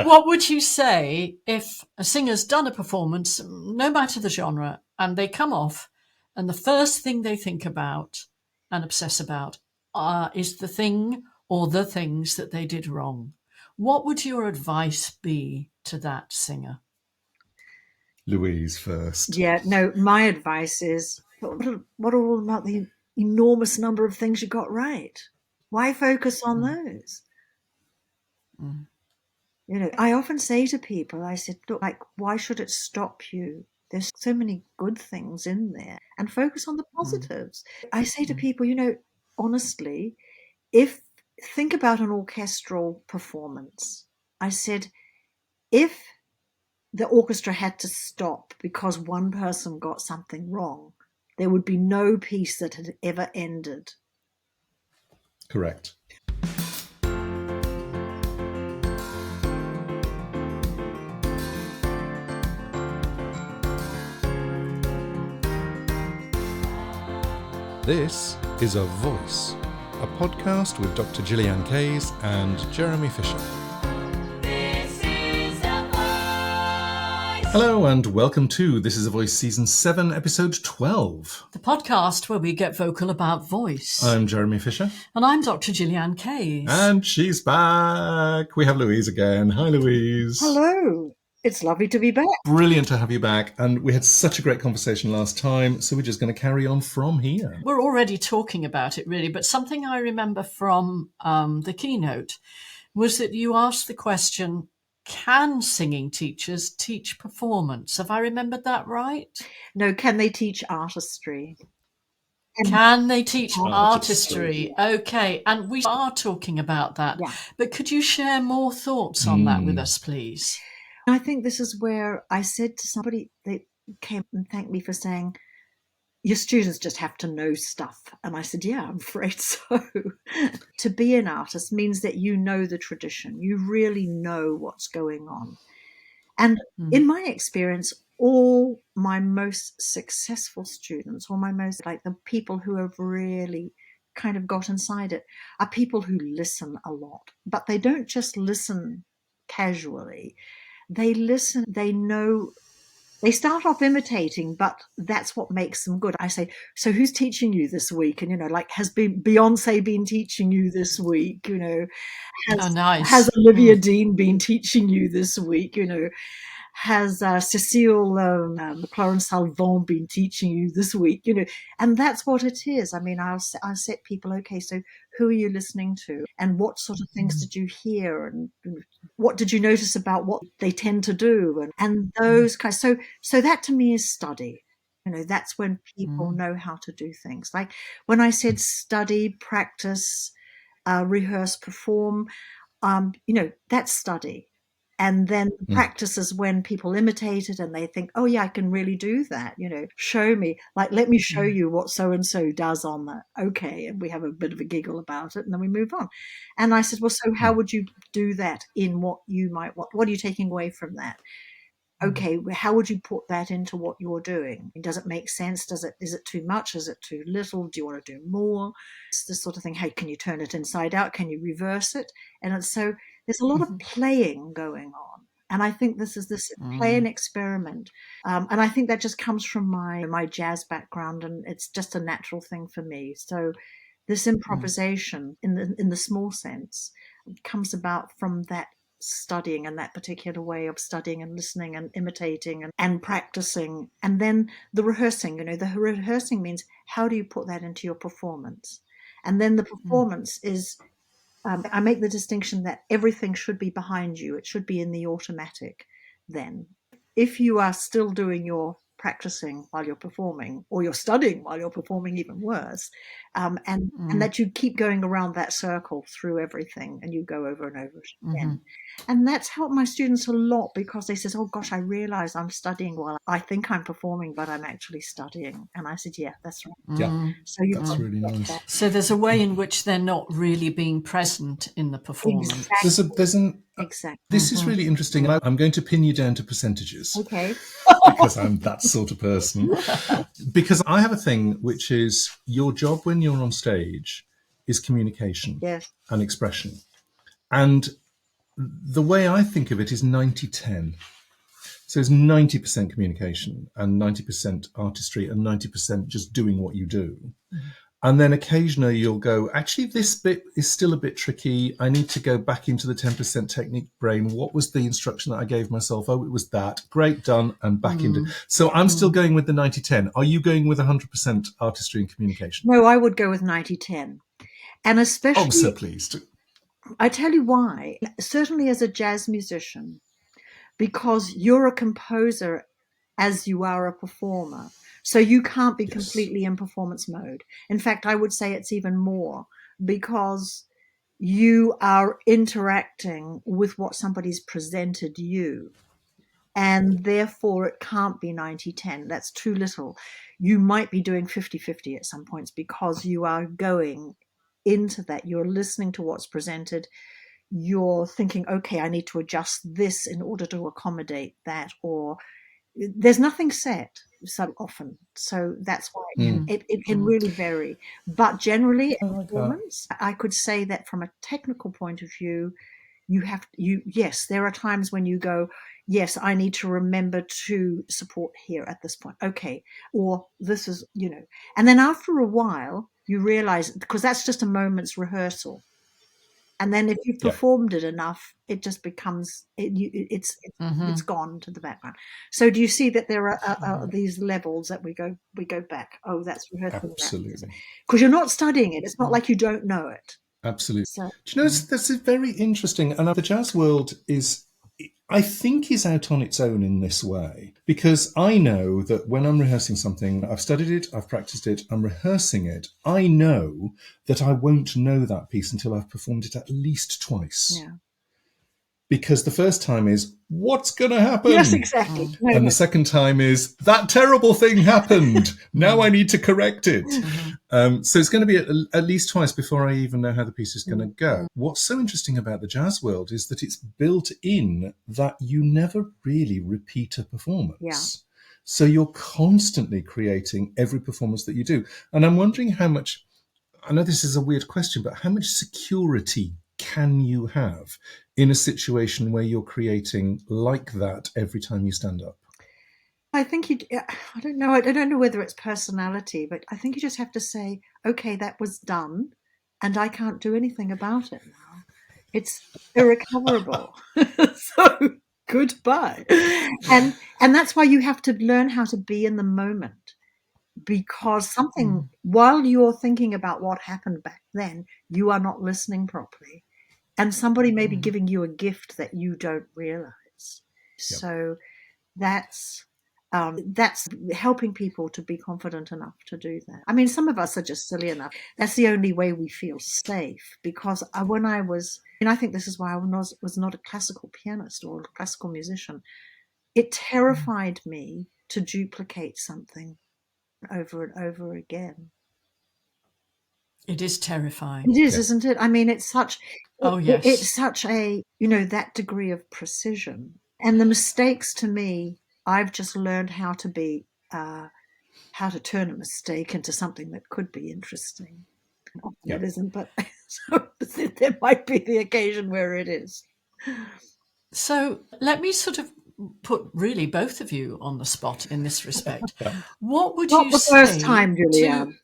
What would you say if a singer's done a performance, no matter the genre, and they come off and the first thing they think about and obsess about is the thing or the things that they did wrong? What would your advice be to that singer? Louise first. Yeah, no, my advice is, what are all about the enormous number of things you got right? Why focus on those? You know, I often say to people, I said, look, like, why should it stop you? There's so many good things in there, and focus on the positives. I say to people, you know, honestly, think about an orchestral performance. I said, if the orchestra had to stop because one person got something wrong, there would be no piece that had ever ended. Correct. This is A Voice, a podcast with Dr. Gillyanne Kays and Jeremy Fisher. This is A Voice. Hello and welcome to This is A Voice Season 7, Episode 12. The podcast where we get vocal about voice. I'm Jeremy Fisher. And I'm Dr. Gillyanne Kays. And she's back. We have Louise again. Hi, Louise. Hello. It's lovely to be back. Brilliant to have you back. And we had such a great conversation last time, so we're just going to carry on from here. We're already talking about it, really, but something I remember from the keynote was that you asked the question, can singing teachers teach performance? Have I remembered that right? No, can they teach artistry? Can they teach artistry? Okay, and we are talking about that. Yeah. But could you share more thoughts on that with us, please? I think this is where I said to somebody, they came and thanked me for saying, your students just have to know stuff. And I said, yeah, I'm afraid so. To be an artist means that you know the tradition. You really know what's going on. And in my experience, all my most successful students, or the people who have really kind of got inside it, are people who listen a lot. But they don't just listen casually. They listen, they know, they start off imitating, but that's what makes them good. I say, so who's teaching you this week? And, you know, like, has Beyonce been teaching you this week? You know, has Olivia Dean been teaching you this week? You know, has Cecile McLaurin-Salvant been teaching you this week? You know, and that's what it is. I mean, I'll set people, okay, so who are you listening to? And what sort of things did you hear? And what did you notice about what they tend to do? And those kinds. So that to me is study. You know, that's when people know how to do things. Like when I said study, practice, rehearse, perform, you know, that's study. And then practice is when people imitate it and they think, oh, yeah, I can really do that. You know, show me, like, let me show you what so-and-so does on that. Okay. And we have a bit of a giggle about it and then we move on. And I said, well, so how would you do that in what you might want? What are you taking away from that? Okay, how would you put that into what you're doing? Does it make sense? Is it too much? Is it too little? Do you want to do more? It's this sort of thing. Hey, can you turn it inside out? Can you reverse it? And so there's a lot of playing going on. And I think this is this play and experiment. And I think that just comes from my jazz background, and it's just a natural thing for me. So this improvisation in the small sense comes about from that studying and that particular way of studying and listening and imitating and practicing. And then the rehearsing, you know, the rehearsing means how do you put that into your performance? And then the performance is, I make the distinction that everything should be behind you. It should be in the automatic then. If you are still doing your practicing while you're performing, or you're studying while you're performing, even worse, and that you keep going around that circle through everything and you go over and over again. And that's helped my students a lot because they says, oh gosh, I realize I'm studying while I think I'm performing, but I'm actually studying. And I said, yeah, that's right. Yeah, so that's really nice. So there's a way in which they're not really being present in the performance. Exactly. Exactly. This is really interesting. I'm going to pin you down to percentages. Okay. Because I'm that sort of person. Because I have a thing which is your job when you're on stage is communication and expression. And the way I think of it is 90-10. So it's 90% communication and 90% artistry and 90% just doing what you do. Mm-hmm. And then occasionally you'll go, actually, this bit is still a bit tricky. I need to go back into the 10% technique brain. What was the instruction that I gave myself? Oh, it was that. Great, done. And back into. So I'm still going with the 90-10. Are you going with 100% artistry and communication? No, I would go with 90-10. And especially. I'm so pleased. I tell you why. Certainly as a jazz musician, because you're a composer as you are a performer. So you can't be completely in performance mode. In fact, I would say it's even more because you are interacting with what somebody's presented you. And therefore, it can't be 90-10. That's too little. You might be doing 50-50 at some points because you are going into that. You're listening to what's presented. You're thinking, okay, I need to adjust this in order to accommodate that, or there's nothing set so often. So that's why it can really vary. But generally, performance, I could say that from a technical point of view, yes, there are times when you go, yes, I need to remember to support here at this point. Okay. Or this is, and then after a while you realize, because that's just a moment's rehearsal. And then if you've performed it enough, it just becomes, it's gone to the background. So do you see that there are these levels that we go back? Oh, that's rehearsal. Absolutely. Because you're not studying it. It's not like you don't know it. Absolutely. So, do you know, that's very interesting. And the jazz world I think is out on its own in this way, because I know that when I'm rehearsing something, I've studied it, I've practiced it, I'm rehearsing it. I know that I won't know that piece until I've performed it at least twice. Yeah. Because the first time is, what's going to happen? Yes, exactly. And the second time is, that terrible thing happened. Now I need to correct it. So it's going to be at least twice before I even know how the piece is going to go. What's so interesting about the jazz world is that it's built in that you never really repeat a performance. Yeah. So you're constantly creating every performance that you do. And I'm wondering how much, I know this is a weird question, but how much security can you have in a situation where you're creating like that every time you stand up? I think I don't know. I don't know whether it's personality, but I think you just have to say, okay, that was done and I can't do anything about it now. It's irrecoverable. So goodbye. And that's why you have to learn how to be in the moment, because something, while you're thinking about what happened back then, you are not listening properly. And somebody may be giving you a gift that you don't realize. Yep. So that's helping people to be confident enough to do that. I mean, some of us are just silly enough. That's the only way we feel safe, because when I was, and I think this is why I was not a classical pianist or a classical musician, it terrified me to duplicate something over and over again. It is terrifying. It is, isn't it? I mean, it's such. Oh, yes. It's such a, that degree of precision. And the mistakes, to me, I've just learned how to turn a mistake into something that could be interesting. Often it isn't, but so there might be the occasion where it is. So let me sort of put really both of you on the spot in this respect. What would you say? Not the first time, Gillyanne.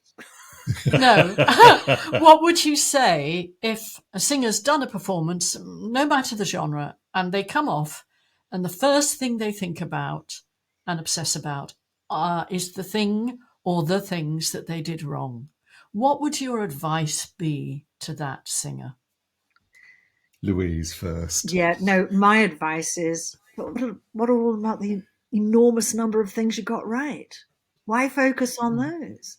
No. What would you say if a singer's done a performance, no matter the genre, and they come off and the first thing they think about and obsess about is the thing or the things that they did wrong? What would your advice be to that singer? Louise first. Yeah, no, my advice is, what are all about the enormous number of things you got right? Why focus on those?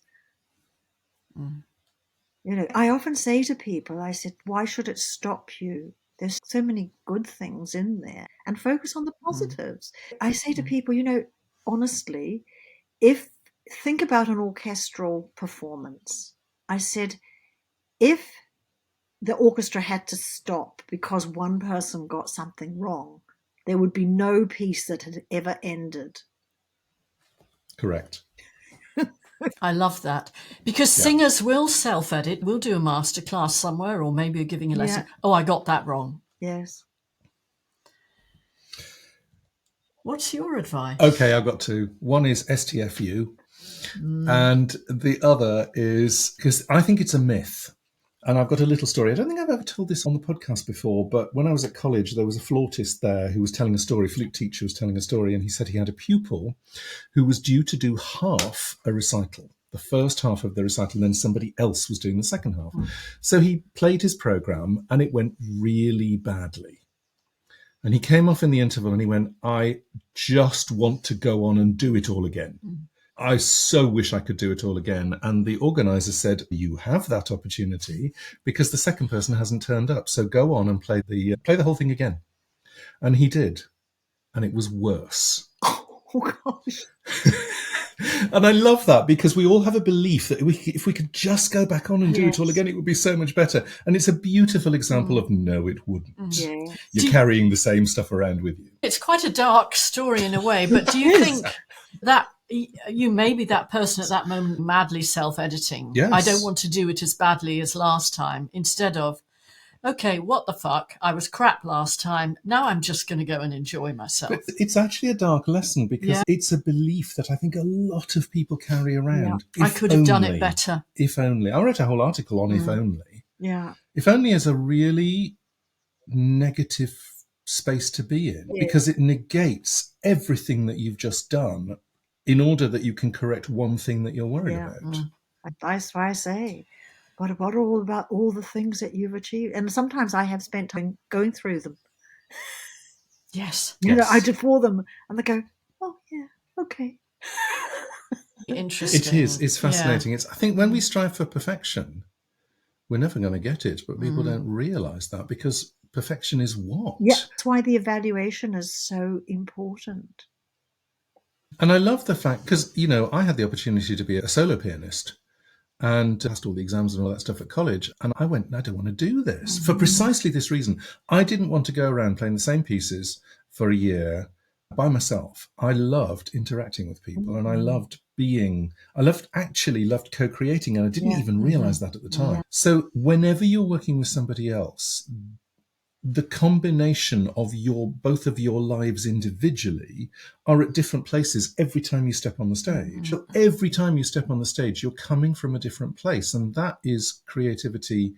I often say to people, I said, why should it stop you? There's so many good things in there, and focus on the positives. I say to people, honestly, think about an orchestral performance. I said, if the orchestra had to stop because one person got something wrong, there would be no piece that had ever ended. Correct. I love that, because singers will self-edit. We'll do a masterclass somewhere, or maybe you're giving a lesson. Oh, I got that wrong. Yes. What's your advice? Okay, I've got two. One is STFU, and the other is, because I think it's a myth. And I've got a little story. I don't think I've ever told this on the podcast before, but when I was at college, there was a flautist there who was telling a story, flute teacher was telling a story, and he said he had a pupil who was due to do half a recital, the first half of the recital, and then somebody else was doing the second half. So he played his program, and it went really badly. And he came off in the interval and he went, I just want to go on and do it all again. I so wish I could do it all again. And the organizer said, you have that opportunity because the second person hasn't turned up. So go on and play the whole thing again. And he did. And it was worse. Oh, gosh. And I love that because we all have a belief that if we could just go back on and do it all again, it would be so much better. And it's a beautiful example of no, it wouldn't. Yeah. You're carrying the same stuff around with you. It's quite a dark story in a way, but do you think that you may be that person at that moment madly self-editing? Yes. I don't want to do it as badly as last time, instead of, okay, what the fuck? I was crap last time. Now I'm just going to go and enjoy myself. But it's actually a dark lesson because it's a belief that I think a lot of people carry around. I could have done it better. If only. I wrote a whole article on if only. Yeah. If only is a really negative space to be in because it negates everything that you've just done in order that you can correct one thing that you're worried about. That's why I say, what are all about all the things that you've achieved? And sometimes I have spent time going through them. Yes. You know, I deplore them and they go, oh, yeah, okay. Interesting. It is. It's fascinating. I think when we strive for perfection, we're never going to get it, but people don't realise that because perfection is what? Yeah, that's why the evaluation is so important. And I love the fact, because, you know, I had the opportunity to be a solo pianist and passed all the exams and all that stuff at college. And I went, I don't want to do this for precisely this reason. I didn't want to go around playing the same pieces for a year by myself. I loved interacting with people and I loved actually loved co-creating, and I didn't even realize that at the time. So whenever you're working with somebody else, the combination of both of your lives individually are at different places every time you step on the stage. So every time you step on the stage, you're coming from a different place, and that is creativity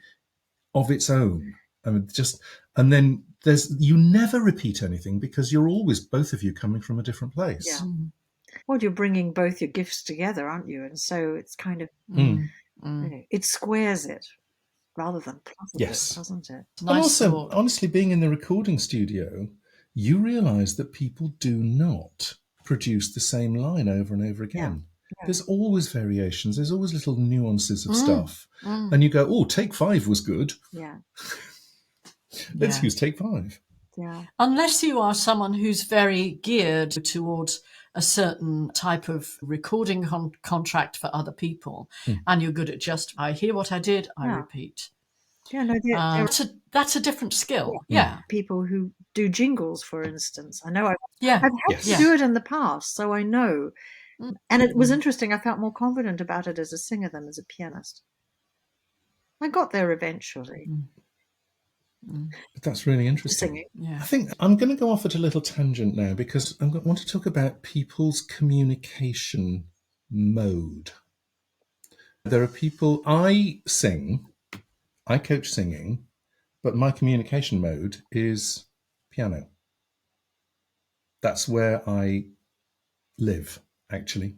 of its own. I mean, and then you never repeat anything because you're always, both of you, coming from a different place. Yeah. Well, you're bringing both your gifts together, aren't you? And so it's kind of, you know, it squares it rather than pluses it, doesn't it? And also, honestly, being in the recording studio, you realise that people do not produce the same line over and over again. Yeah. There's always variations. There's always little nuances of stuff. And you go, oh, take 5 was good. Yeah. Let's use take 5. Yeah. Unless you are someone who's very geared towards a certain type of recording contract for other people, and you're good at just, I hear what I did, I repeat. Yeah, no, that's a different skill. Yeah. People who do jingles, for instance. I know I've had to Yes. do it in the past, so I know. And it was interesting. I felt more confident about it as a singer than as a pianist. I got there eventually. But that's really interesting. Singing. Yeah. I think I'm going to go off at a little tangent now because I want to talk about people's communication mode. There are people, I coach singing, but my communication mode is piano. That's where I live, actually.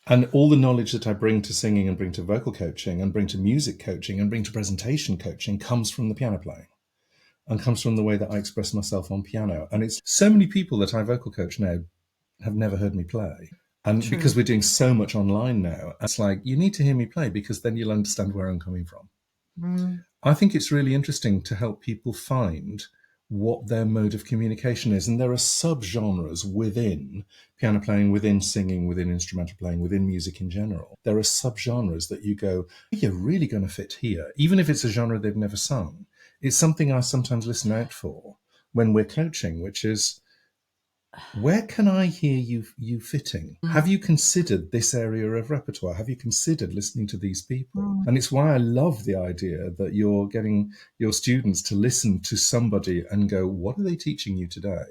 And all the knowledge that I bring to singing and bring to vocal coaching and bring to music coaching and bring to presentation coaching comes from the piano playing and comes from the way that I express myself on piano. And it's so many people that I vocal coach now have never heard me play. And because we're doing so much online now, it's like, you need to hear me play because then you'll understand where I'm coming from. I think it's really interesting to help people find what their mode of communication is. And there are subgenres within piano playing, within singing, within instrumental playing, within music in general. There are subgenres that you go, you're really going to fit here, even if it's a genre they've never sung. It's something I sometimes listen out for when we're coaching, which is, where can I hear you fitting? Have you considered this area of repertoire? Have you considered listening to these people? And it's why I love the idea that you're getting your students to listen to somebody and go, what are they teaching you today?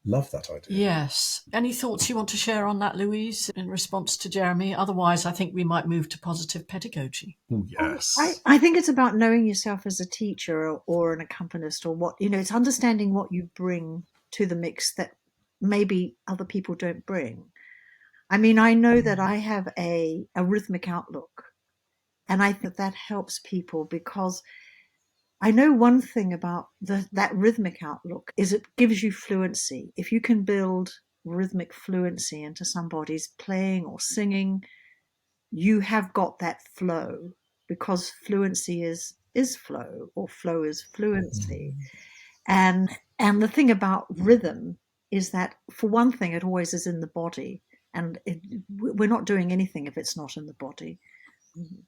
Love that idea. Yes. Any thoughts you want to share on that, Louise, in response to Jeremy? Otherwise, I think we might move to positive pedagogy. Oh, yes. I think it's about knowing yourself as a teacher or an accompanist, or what, it's understanding what you bring to the mix that maybe other people don't bring. I mean, I know that I have a rhythmic outlook, and I think that helps people, because I know one thing about that rhythmic outlook is it gives you fluency. If you can build rhythmic fluency into somebody's playing or singing, you have got that flow, because fluency is flow, or flow is fluency. And the thing about rhythm is that, for one thing, it always is in the body, and we're not doing anything if it's not in the body,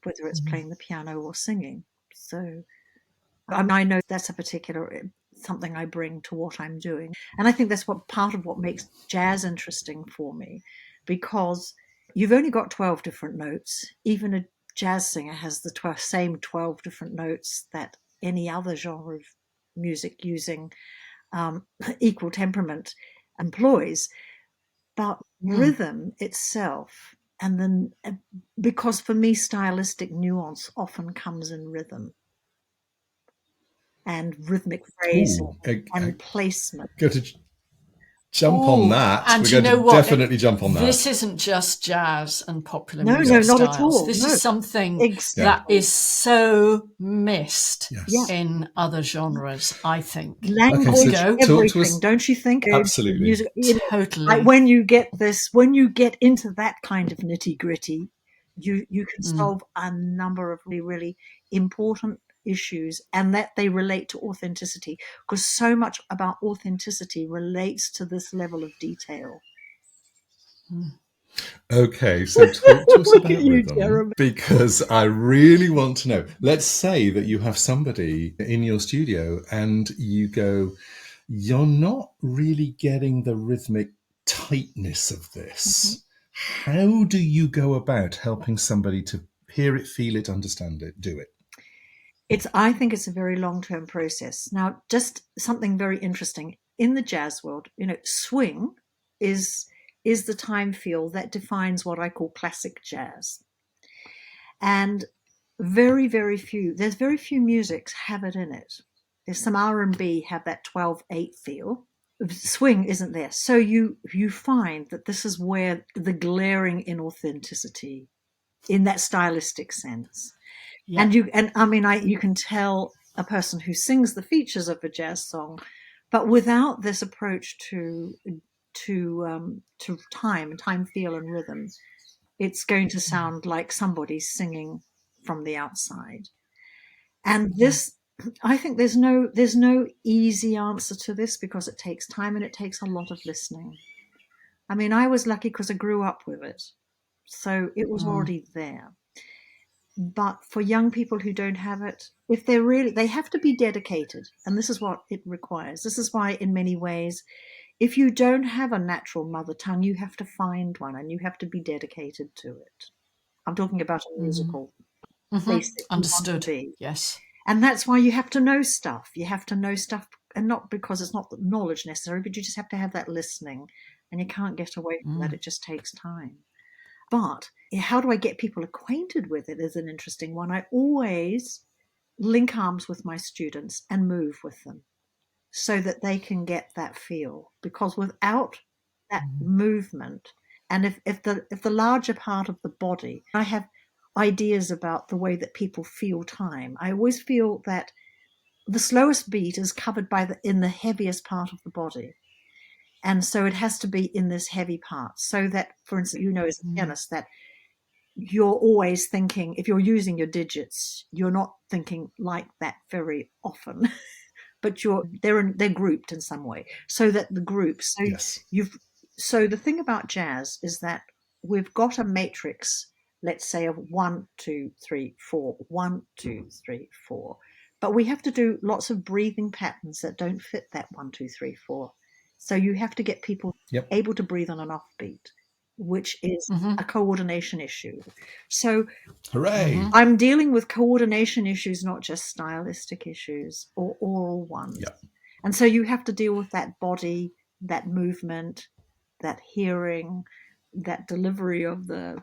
whether it's playing the piano or singing. So I know that's a particular something I bring to what I'm doing. And I think that's part of what makes jazz interesting for me, because you've only got 12 different notes. Even a jazz singer has the same 12 different notes that any other genre of music using equal temperament employs. But rhythm itself, and then, because for me, stylistic nuance often comes in rhythm and rhythmic phrasing and placement. Go to jump on that. And We're you going know to what? definitely jump on that. This isn't just jazz and popular No, music not styles. at all. This No. is something Exactly. that is so missed Yes. in other genres, I think. Language, Okay, so talk to everything, us- don't you think? Absolutely. Music, Totally. like when you get into that kind of nitty gritty, you can solve a number of really, really important issues, and that they relate to authenticity, because so much about authenticity relates to this level of detail. Okay, so talk to us Look about at you, rhythm, Jeremy. because I really want to know. Let's say that you have somebody in your studio and you go, you're not really getting the rhythmic tightness of this. How do you go about helping somebody to hear it, feel it, understand it, do it? I think it's a very long-term process. Now, just something very interesting in the jazz world, swing is the time feel that defines what I call classic jazz. And very, very few musics have it in it. There's some R&B have that 12/8 feel. Swing isn't there. So you find that this is where the glaring inauthenticity in that stylistic sense. Yeah. And I mean, you can tell a person who sings the features of a jazz song, but without this approach to time feel and rhythm, it's going to sound like somebody's singing from the outside. And this, I think there's no easy answer to this, because it takes time and it takes a lot of listening. I mean, I was lucky because I grew up with it, so it was already there. But for young people who don't have it, if they have to be dedicated, and this is what it requires. This is why, in many ways, if you don't have a natural mother tongue, you have to find one, and you have to be dedicated to it. I'm talking about a musical place that you want Understood. to be. Yes. And that's why you have to know stuff. You have to know stuff, and not because it's not knowledge necessary, but you just have to have that listening, and you can't get away from that. It just takes time. But how do I get people acquainted with it is an interesting one. I always link arms with my students and move with them so that they can get that feel, because without that movement, and if the larger part of the body, I have ideas about the way that people feel time. I always feel that the slowest beat is covered in the heaviest part of the body. And so it has to be in this heavy part, so that, for instance, as a pianist, that you're always thinking, if you're using your digits, you're not thinking like that very often, but they're grouped in some way, so that the groups. So Yes. So the thing about jazz is that we've got a matrix, let's say, of 1, 2, 3, 4, 1, 2, 3, 4, but we have to do lots of breathing patterns that don't fit that 1, 2, 3, 4. So you have to get people able to breathe on an offbeat, which is a coordination issue. So Hooray! I'm dealing with coordination issues, not just stylistic issues or oral ones. Yep. And so you have to deal with that body that movement, that hearing, that delivery of the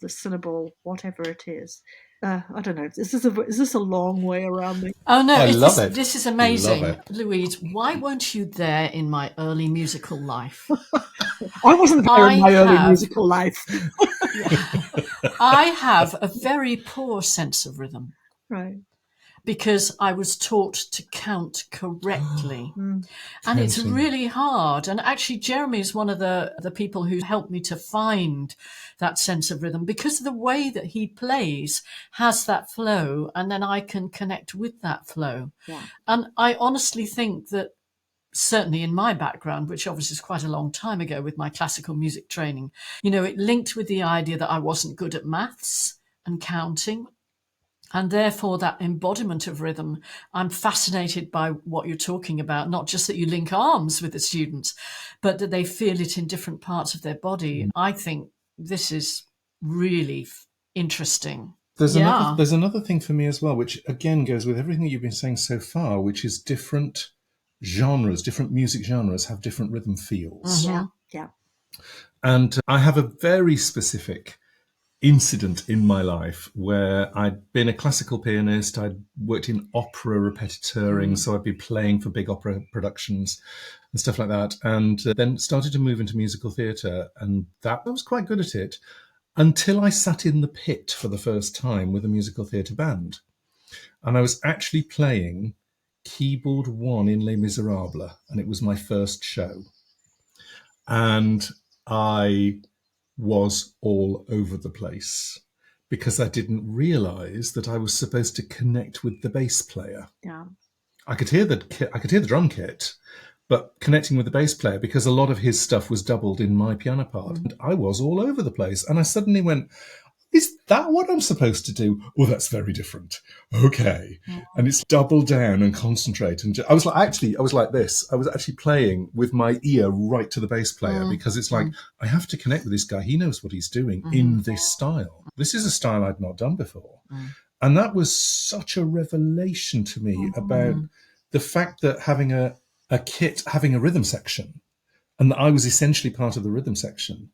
syllable, whatever it is. I don't know. Is this a long way around the? Oh no, I love it. This is Love amazing. it. Louise, why weren't you there in my early musical life? I wasn't there in my early have- musical life. I have a very poor sense of rhythm Right. because I was taught to count correctly. Mm. And it's Counting. really hard. And actually, Jeremy is one of the people who helped me to find that sense of rhythm, because the way that he plays has that flow, and then I can connect with that flow. Yeah. And I honestly think that, certainly in my background, which obviously is quite a long time ago with my classical music training, it linked with the idea that I wasn't good at maths and counting. And therefore, that embodiment of rhythm, I'm fascinated by what you're talking about, not just that you link arms with the students, but that they feel it in different parts of their body. I think this is really interesting. There's another thing for me as well, which again goes with everything you've been saying so far, which is different genres, different music genres have different rhythm feels. Mm-hmm. Yeah. Yeah. And I have a very specific incident in my life where I'd been a classical pianist. I'd worked in opera repetitouring, so I'd be playing for big opera productions and stuff like that, and then started to move into musical theatre, and I was quite good at it until I sat in the pit for the first time with a musical theatre band. And I was actually playing keyboard 1 in Les Miserables, and it was my first show. And I was all over the place because I didn't realise that I was supposed to connect with the bass player. Yeah. I could hear the drum kit, but connecting with the bass player, because a lot of his stuff was doubled in my piano part, and I was all over the place. And I suddenly went, is that what I'm supposed to do? Well, that's very different. Okay. And it's double down and concentrate. And I was like this. I was actually playing with my ear right to the bass player, because it's like, I have to connect with this guy. He knows what he's doing in this style. This is a style I'd not done before. And that was such a revelation to me about the fact that having a kit, having a rhythm section, and that I was essentially part of the rhythm section,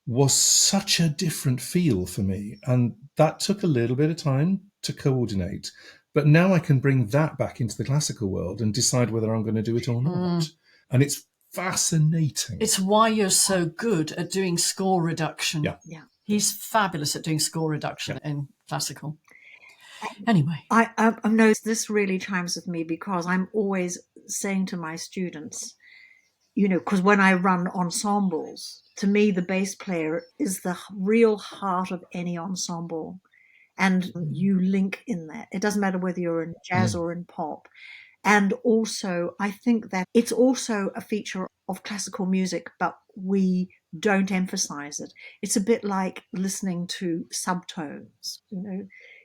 was such a different feel for me. And that took a little bit of time to coordinate. But now I can bring that back into the classical world and decide whether I'm going to do it or not. And it's fascinating. It's why you're so good at doing score reduction. Yeah. Yeah. He's fabulous at doing score reduction in classical. Anyway. I know this really chimes with me, because I'm always saying to my students, because when I run ensembles, to me, the bass player is the real heart of any ensemble. And you link in that. It doesn't matter whether you're in jazz or in pop. And also, I think that it's also a feature of classical music, but we don't emphasize it. It's a bit like listening to subtones.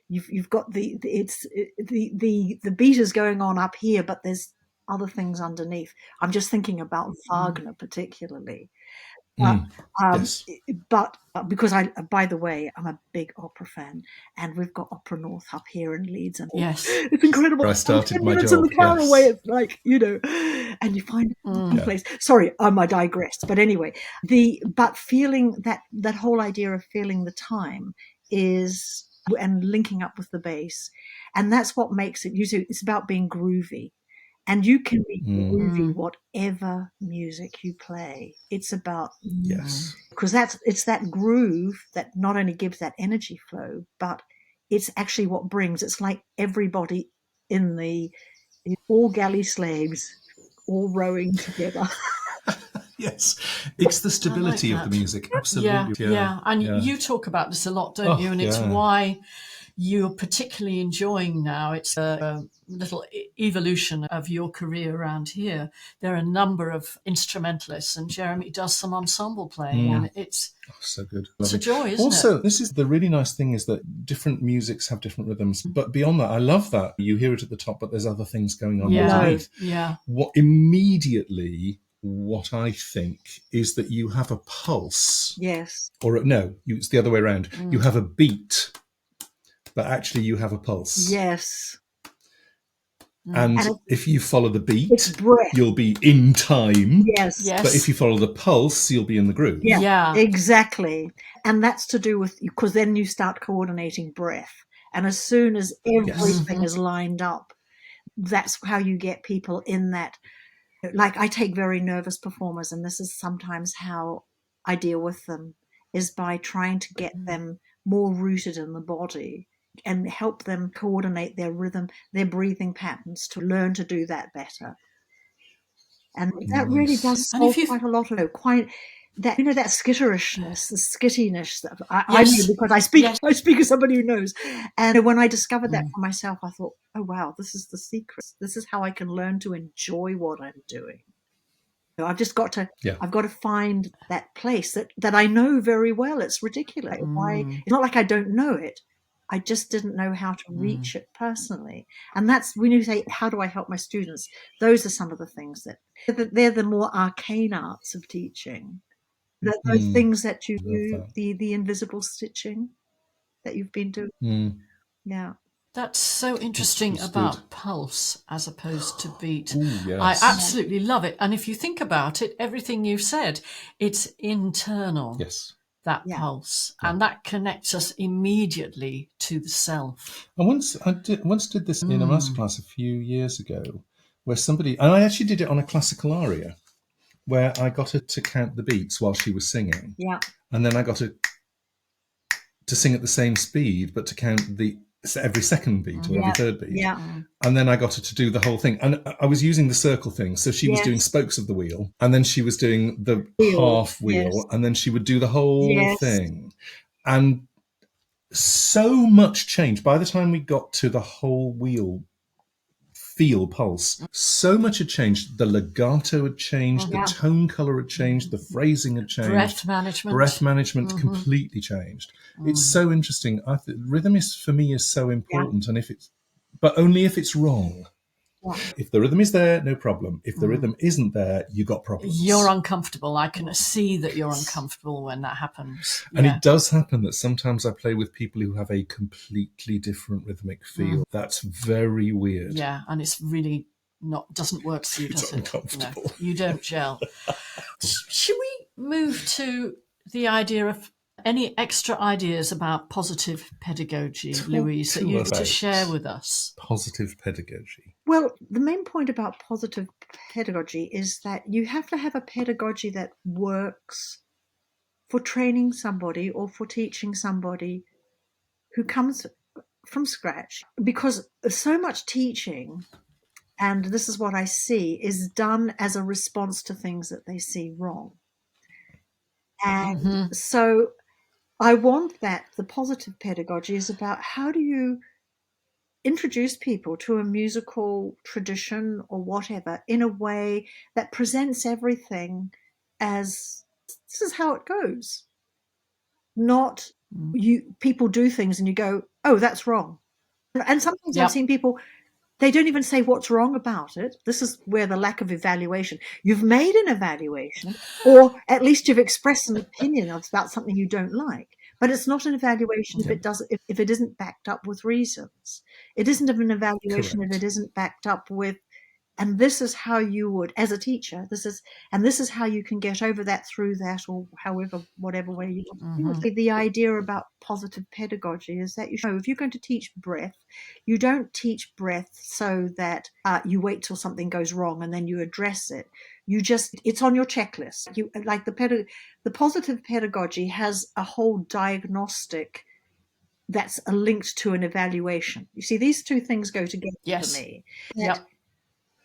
You've got the beat is going on up here, but there's other things underneath. I'm just thinking about Wagner particularly. Yes. But because by the way, I'm a big opera fan, and we've got Opera North up here in Leeds, and Yes. it's incredible. Where I started 10 my minutes job, in the car yes. away, it's like, and you find a place. Sorry, I digressed. But anyway, but feeling that whole idea of feeling the time is, and linking up with the bass, and that's what makes it. It's about being groovy. And you can be groovy whatever music you play. It's about, Yes. because it's that groove that not only gives that energy flow, but it's actually what brings. It's like everybody in all galley slaves, all rowing together. Yes. It's the stability I like of the that. music. Absolutely. Yeah. And you talk about this a lot, don't you? And it's yeah. why you're particularly enjoying now. It's a little evolution of your career around here. There are a number of instrumentalists, and Jeremy does some ensemble playing, and it's So good. it's a joy, isn't Also, it? this is the really nice thing, is that different musics have different rhythms. But beyond that, I love that you hear it at the top, but there's other things going on underneath. Yeah. What I think is that you have a pulse. Yes. Or no, it's the other way around. You have a beat, but actually you have a pulse. Yes. And And if you follow the it's beat, breath. you'll be in time. Yes. Yes. But if you follow the pulse, you'll be in the groove. Yeah, exactly. And that's to do with, because then you start coordinating breath. And as soon as everything is lined up, that's how you get people in that. Like, I take very nervous performers, and this is sometimes how I deal with them, is by trying to get them more rooted in the body and help them coordinate their rhythm, their breathing patterns, to learn to do that better. And that really does And if solve you- quite a lot of it. That, that skitterishness, the skittiness that I Yes. know, because I speak Yes. I speak as somebody who knows. And when I discovered that for myself, I thought, oh wow, this is the secret. This is how I can learn to enjoy what I'm doing. So I've just got to I've got to find that place that I know very well. It's ridiculous. Why? It's not like I don't know it. I just didn't know how to reach it personally. And that's when you say, how do I help my students? Those are some of the things that they're the more arcane arts of teaching. Those things that you do, the invisible stitching that you've been doing. Yeah. That's so interesting It's about good. pulse as opposed to beat. Ooh, yes. I absolutely love it. And if you think about it, everything you've said, it's internal, Yes. that pulse. And that connects us immediately to the self. I once did this in a masterclass a few years ago, where somebody, and I actually did it on a classical aria, where I got her to count the beats while she was singing. Yeah. And then I got her to sing at the same speed, but to count every second beat or every third beat. Yeah. And then I got her to do the whole thing. And I was using the circle thing. So she was doing spokes of the wheel, and then she was doing the half wheel, and then she would do the whole thing. And so much change. By the time we got to the whole wheel feel pulse, so much had changed. The legato had changed, the tone color had changed, the phrasing had changed. Breath management completely changed. It's so interesting. Rhythm for me is so important, and but only if it's wrong. Yeah. If the rhythm is there, no problem. If the rhythm isn't there, you got problems. You're uncomfortable. I can see that you're uncomfortable when that happens. And it does happen that sometimes I play with people who have a completely different rhythmic feel. That's very weird. Yeah, and it's really doesn't work for you, does it's it? Uncomfortable. No, you don't gel. Should we move to the idea of any extra ideas about positive pedagogy, Louise, that you to share with us? Positive pedagogy. Well, the main point about positive pedagogy is that you have to have a pedagogy that works for training somebody or for teaching somebody who comes from scratch, because so much teaching, and this is what I see, is done as a response to things that they see wrong. And so I want that the positive pedagogy is about how do you introduce people to a musical tradition or whatever in a way that presents everything as this is how it goes. Not people do things and you go, oh, that's wrong. And sometimes I've seen people, they don't even say what's wrong about it. This is where the lack of evaluation. You've made an evaluation, or at least you've expressed an opinion about something you don't like. But it's not an evaluation if it isn't backed up with reasons. It isn't an evaluation if it isn't backed up with, and this is how you would, as a teacher, this is how you can get over that, through that, or however, whatever way you want to. The idea about positive pedagogy is that if you're going to teach breath, you don't teach breath so that you wait till something goes wrong and then you address it. It's on your checklist. You like the positive pedagogy has a whole diagnostic that's linked to an evaluation. You see, these two things go together for me.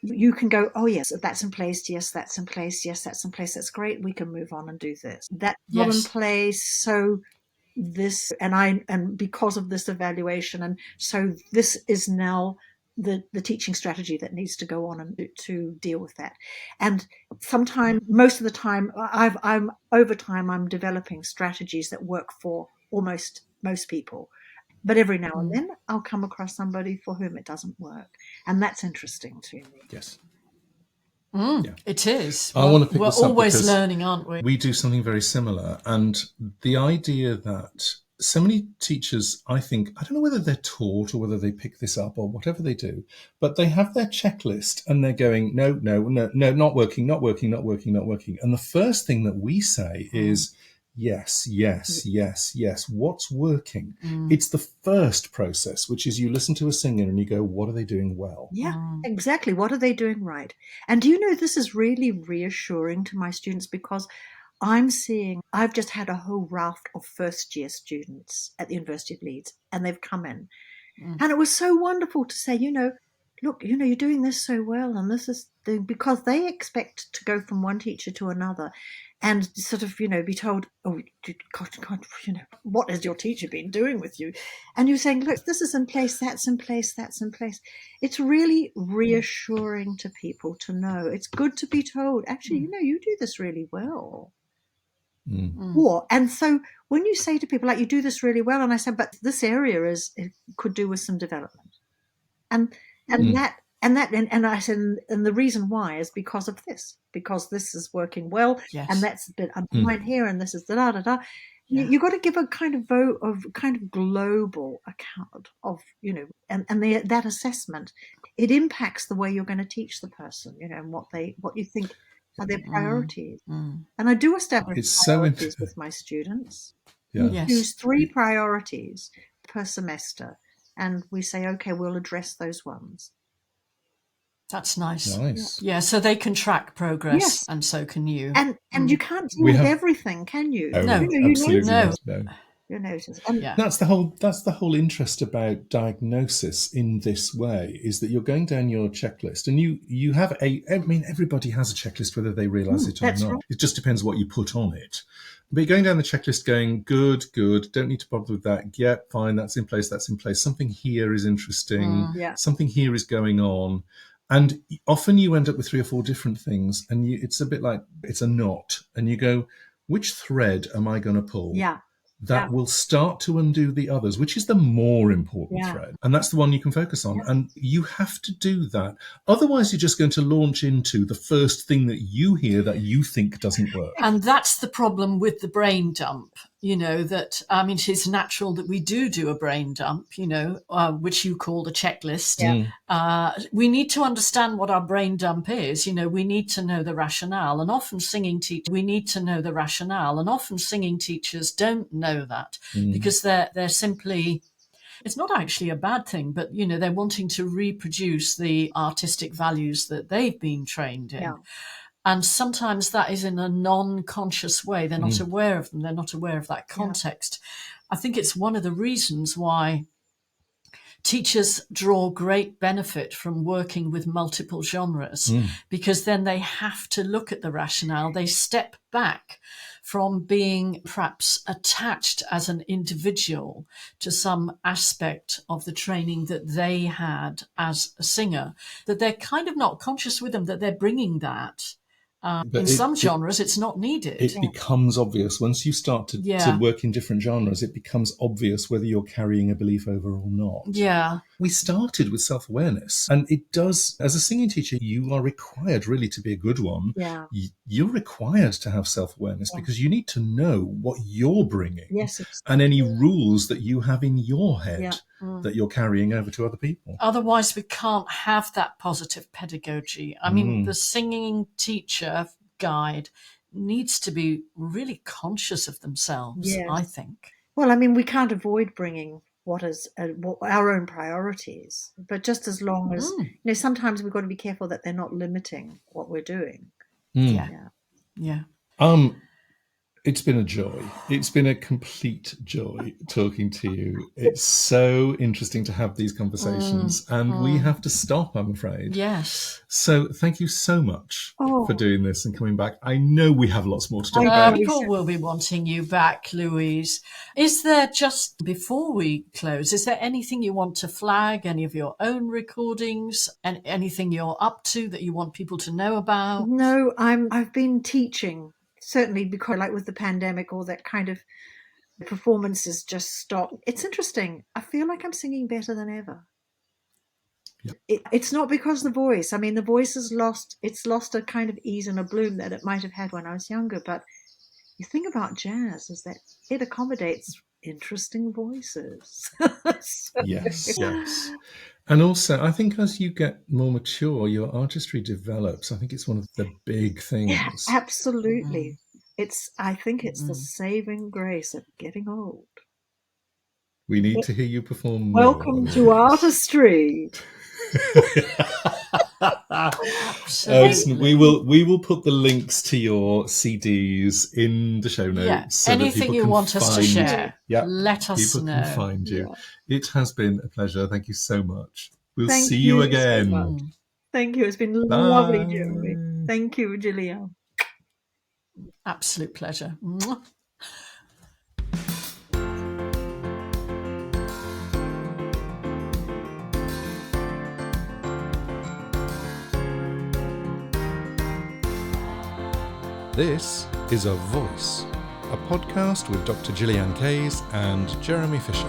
You can go, oh yes, that's in place. Yes, that's in place. Yes, that's in place. That's great. We can move on and do this. That's not in place. So this, and because of this evaluation, and so this is now the teaching strategy that needs to go on and to deal with that. And sometimes, most of the time, I'm developing strategies that work for almost most people. But every now and then I'll come across somebody for whom it doesn't work. And that's interesting to me. Yes. It is. I want to pick we're this up always because learning, aren't we? We do something very similar. And the idea that so many teachers, I think, I don't know whether they're taught or whether they pick this up or whatever they do, but they have their checklist and they're going, no, not working, not working, not working, not working. And the first thing that we say is, yes, yes, yes, yes. What's working? It's the first process, which is you listen to a singer and you go, what are they doing well? Yeah, exactly. What are they doing right? And do you know, this is really reassuring to my students, because I've just had a whole raft of first-year students at the University of Leeds, and they've come in. And it was so wonderful to say, look, you're doing this so well, and this is because they expect to go from one teacher to another and sort of, be told, oh, God, what has your teacher been doing with you? And you're saying, look, this is in place, that's in place, that's in place. It's really reassuring to people to know. It's good to be told, actually, you do this really well. And so when you say to people, like, you do this really well, and I said, but this area it could do with some development, and I said, and the reason why is because of this, because this is working well, and that's a bit undermined here, and this is da da da. You got to give a kind of global account of, that assessment. It impacts the way you're going to teach the person, and what you think are their priorities. And I do establish priorities with my students. Choose 3 priorities per semester, and we say, okay, we'll address those ones. That's nice. Yeah, so they can track progress, and so can you. And you can't deal with everything, can you? No, absolutely not. No. You notice. That's the whole interest about diagnosis in this way, is that you're going down your checklist, and you have everybody has a checklist, whether they realize it or not. Right. It just depends what you put on it. But you're going down the checklist going, good, don't need to bother with that. Yeah, fine, that's in place. Something here is interesting. Something here is going on. And often you end up with 3 or 4 different things, and it's a bit like it's a knot, and you go, which thread am I going to pull? That will start to undo the others, which is the more important thread. And that's the one you can focus on. And you have to do that. Otherwise, you're just going to launch into the first thing that you hear that you think doesn't work. And that's the problem with the brain dump, that, it is natural that we do a brain dump, which you call the checklist. We need to understand what our brain dump is. We need to know the rationale. And often singing teachers don't know that because they're simply, it's not actually a bad thing, but, they're wanting to reproduce the artistic values that they've been trained in. And sometimes that is in a non-conscious way. They're not aware of them. They're not aware of that context. I think it's one of the reasons why teachers draw great benefit from working with multiple genres, because then they have to look at the rationale. They step back from being perhaps attached as an individual to some aspect of the training that they had as a singer, that they're kind of not conscious with them that they're bringing that. In some genres, it's not needed. It becomes obvious. Once you start to work in different genres, it becomes obvious whether you're carrying a belief over or not. Yeah. We started with self-awareness, and it does, as a singing teacher, you are required really to be a good one. Yeah. You're required to have self-awareness because you need to know what you're bringing and any rules that you have in your head that you're carrying over to other people. Otherwise, we can't have that positive pedagogy. The singing teacher guide needs to be really conscious of themselves, I think. Well, we can't avoid bringing what is our own priorities, but just as long as, sometimes we've got to be careful that they're not limiting what we're doing. Yeah. It's been a joy. It's been a complete joy talking to you. It's so interesting to have these conversations, and we have to stop, I'm afraid. Yes. So thank you so much for doing this and coming back. I know we have lots more to talk about. People will be wanting you back, Louise. Is there, just before we close, is there anything you want to flag, any of your own recordings, and anything you're up to that you want people to know about? No, I've been teaching. Certainly, because like with the pandemic, all that kind of performances just stopped. It's interesting. I feel like I'm singing better than ever. It's not because the voice. The voice has lost a kind of ease and a bloom that it might have had when I was younger. But the thing about jazz is that it accommodates interesting voices. Yes, yes. And also, I think as you get more mature, your artistry develops. I think it's one of the big Yeah, things. absolutely. I think it's the saving grace of getting old. We need to hear you perform more. Welcome to Louise. Artistry. Excellent. We will put the links to your CDs in the show notes. Yeah, so that anything people you can want us to find- share, Yeah, let us people know. can find you. Yeah. It has been a pleasure. Thank you so much. We'll Thank see you you again. so much. Thank you. It's been lovely, Jeremy. Thank you, Gillyanne. Absolute pleasure. Mwah. This is A Voice, a podcast with Dr. Gillyanne Case and Jeremy Fisher.